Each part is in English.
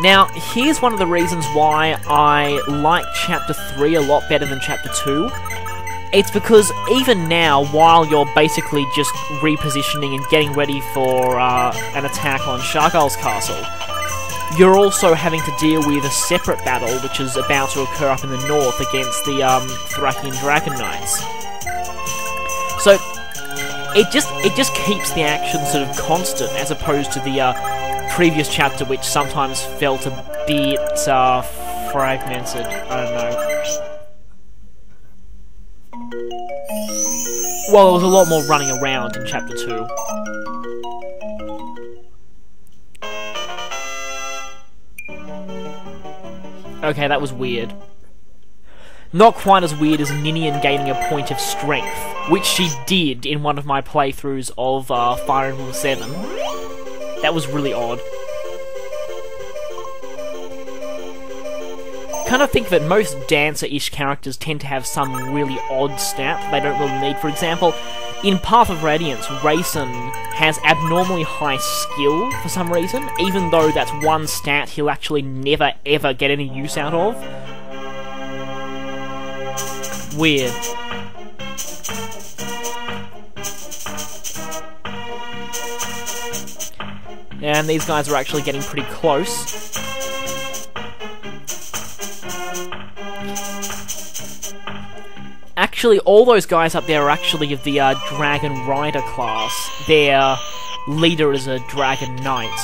Now, here's one of the reasons why I like Chapter 3 a lot better than Chapter 2. It's because even now, while you're basically just repositioning and getting ready for an attack on Shargal's castle, you're also having to deal with a separate battle which is about to occur up in the north against the Thracian Dragon Knights. So, it just keeps the action sort of constant, as opposed to the previous chapter, which sometimes felt a bit fragmented. I don't know. Well, there was a lot more running around in Chapter 2. Okay, that was weird. Not quite as weird as Ninian gaining a point of strength, which she did in one of my playthroughs of Fire Emblem 7. That was really odd. Kind of think that most dancer-ish characters tend to have some really odd stat they don't really need. For example, in Path of Radiance, Rayson has abnormally high skill for some reason, even though that's one stat he'll actually never ever get any use out of. Weird. And these guys are actually getting pretty close. Actually, all those guys up there are actually of the Dragon Rider class. Their leader is a Dragon Knight.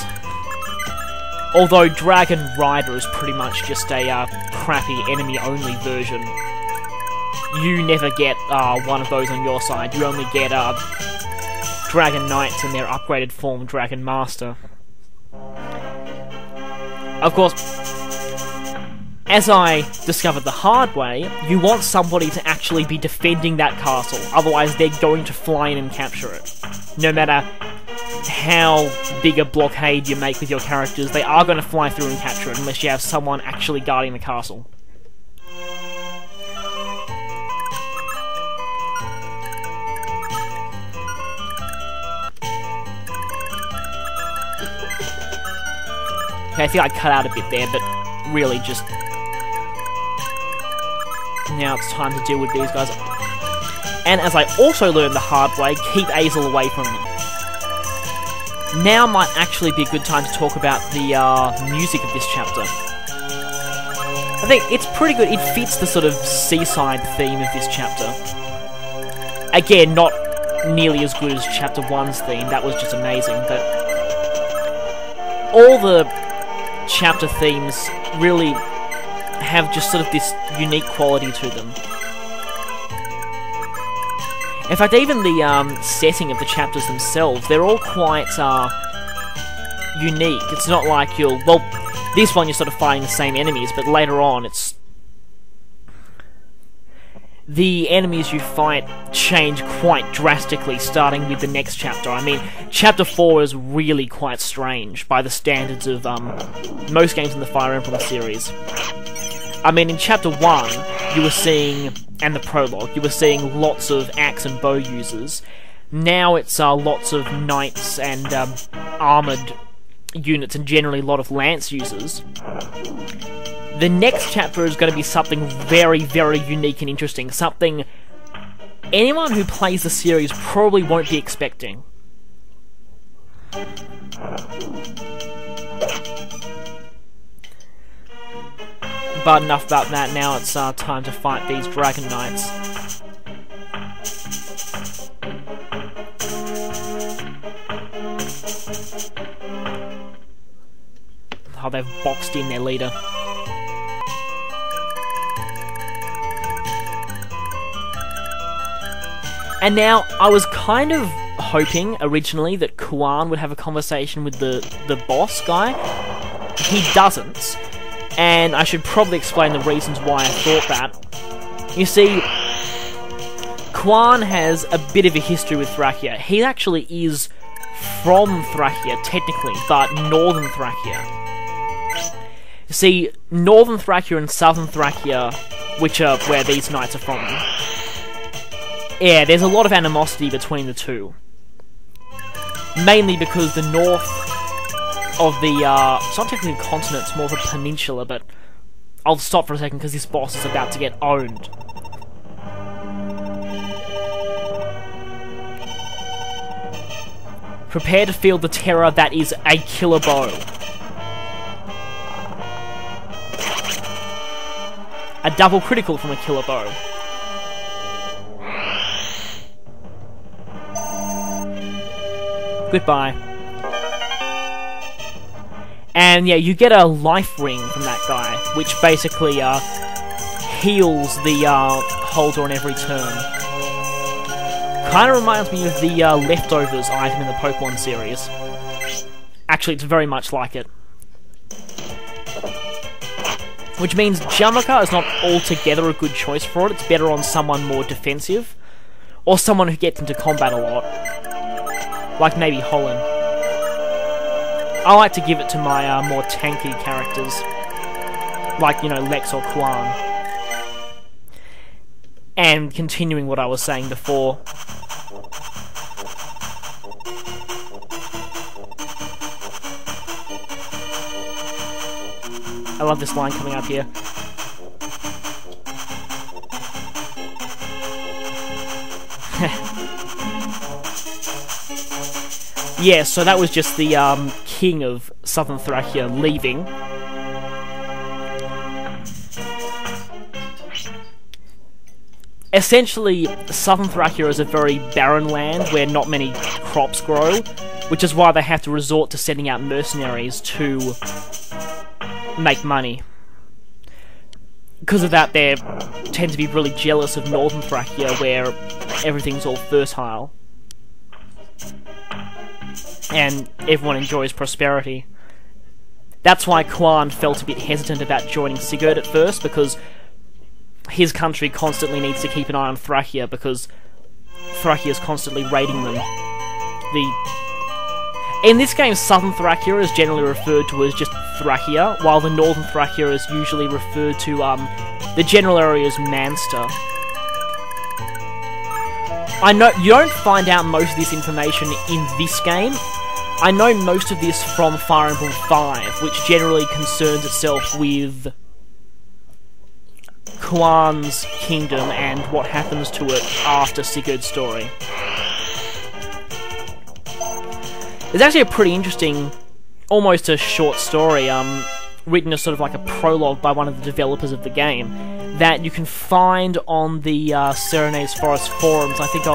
Although Dragon Rider is pretty much just a crappy enemy-only version. You never get one of those on your side. You only get Dragon Knights in their upgraded form, Dragon Master. Of course, as I discovered the hard way, you want somebody to actually be defending that castle, otherwise they're going to fly in and capture it. No matter how big a blockade you make with your characters, they are going to fly through and capture it, unless you have someone actually guarding the castle. Okay, I think I cut out a bit there, but really just... Now it's time to deal with these guys. And as I also learned the hard way, keep Azel away from them. Now might actually be a good time to talk about the music of this chapter. I think it's pretty good. It fits the sort of seaside theme of this chapter. Again, not nearly as good as Chapter 1's theme. That was just amazing, but all the chapter themes really have just sort of this unique quality to them. In fact, even the setting of the chapters themselves, they're all quite unique. It's not like you'll... Well, this one you're sort of fighting the same enemies, but later on it's... The enemies you fight change quite drastically, starting with the next chapter. I mean, Chapter 4 is really quite strange by the standards of most games in the Fire Emblem series. I mean, in Chapter 1, you were seeing, and the prologue, you were seeing lots of axe and bow users. Now it's lots of knights and armoured units, and generally a lot of lance users. The next chapter is going to be something very, very unique and interesting. Something anyone who plays the series probably won't be expecting. But enough about that, now it's time to fight these Dragon Knights. Oh, they've boxed in their leader. And now, I was kind of hoping, originally, that Kuan would have a conversation with the boss guy. He doesn't. And I should probably explain the reasons why I thought that. You see, Kuan has a bit of a history with Thracia. He actually is from Thracia, technically, but Northern Thracia. You see, Northern Thracia and Southern Thracia, which are where these knights are from, yeah, there's a lot of animosity between the two. Mainly because the North of the, it's not technically a continent, it's more of a peninsula, but I'll stop for a second because this boss is about to get owned. Prepare to feel the terror that is a killer bow. A double critical from a killer bow. Goodbye. And yeah, you get a life ring from that guy, which basically heals the holder on every turn. Kind of reminds me of the leftovers item in the Pokemon series. Actually, it's very much like it. Which means Jamaka is not altogether a good choice for it. It's better on someone more defensive, or someone who gets into combat a lot, like maybe Holland. I like to give it to my more tanky characters, like, you know, Lex or Quan. And continuing what I was saying before, I love this line coming up here. Yeah, so that was just the king of Southern Thracia leaving. Essentially, Southern Thracia is a very barren land where not many crops grow, which is why they have to resort to sending out mercenaries to make money. Because of that, they tend to be really jealous of Northern Thracia, where everything's all fertile. And everyone enjoys prosperity. That's why Quan felt a bit hesitant about joining Sigurd at first, because his country constantly needs to keep an eye on Thracia, because Thracia is constantly raiding them. In this game, Southern Thracia is generally referred to as just Thracia, while the Northern Thracia is usually referred to, the general area as Manster. I know you don't find out most of this information in this game. I know most of this from Fire Emblem 5, which generally concerns itself with Quan's kingdom and what happens to it after Sigurd's story. There's actually a pretty interesting, almost a short story, written as sort of like a prologue by one of the developers of the game, that you can find on the Serenes Forest forums. I think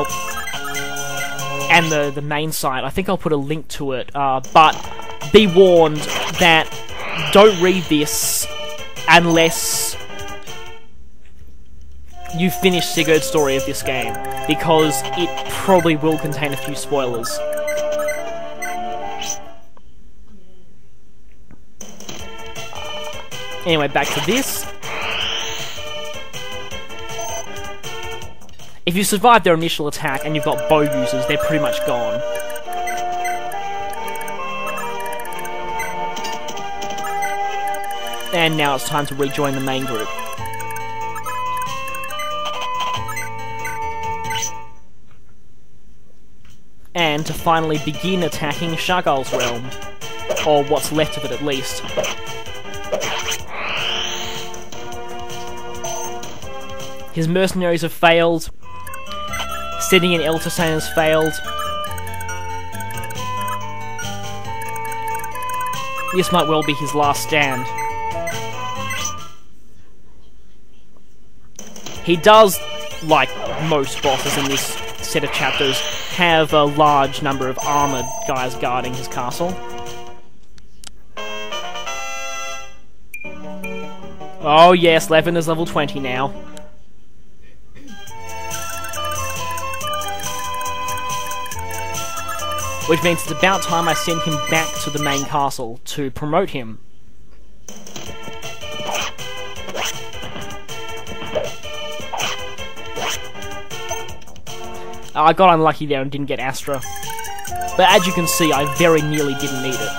and the main site. I think I'll put a link to it, but be warned that don't read this unless you finish Sigurd's story of this game, because it probably will contain a few spoilers. Anyway, back to this. If you survive their initial attack and you've got bow users, they're pretty much gone. And now it's time to rejoin the main group. And to finally begin attacking Shagul's realm. Or what's left of it, at least. His mercenaries have failed. Sending in Eltersain has failed. This might well be his last stand. He does, like most bosses in this set of chapters, have a large number of armoured guys guarding his castle. Oh yes, Levin is level 20 now. Which means it's about time I send him back to the main castle to promote him. I got unlucky there and didn't get Astra. But as you can see, I very nearly didn't need it.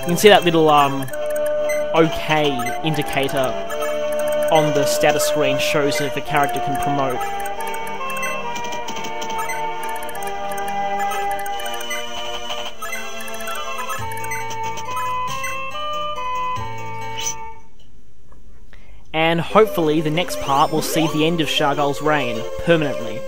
You can see that little, OK indicator on the status screen shows if a character can promote. and hopefully the next part will see the end of Shargul's reign, permanently.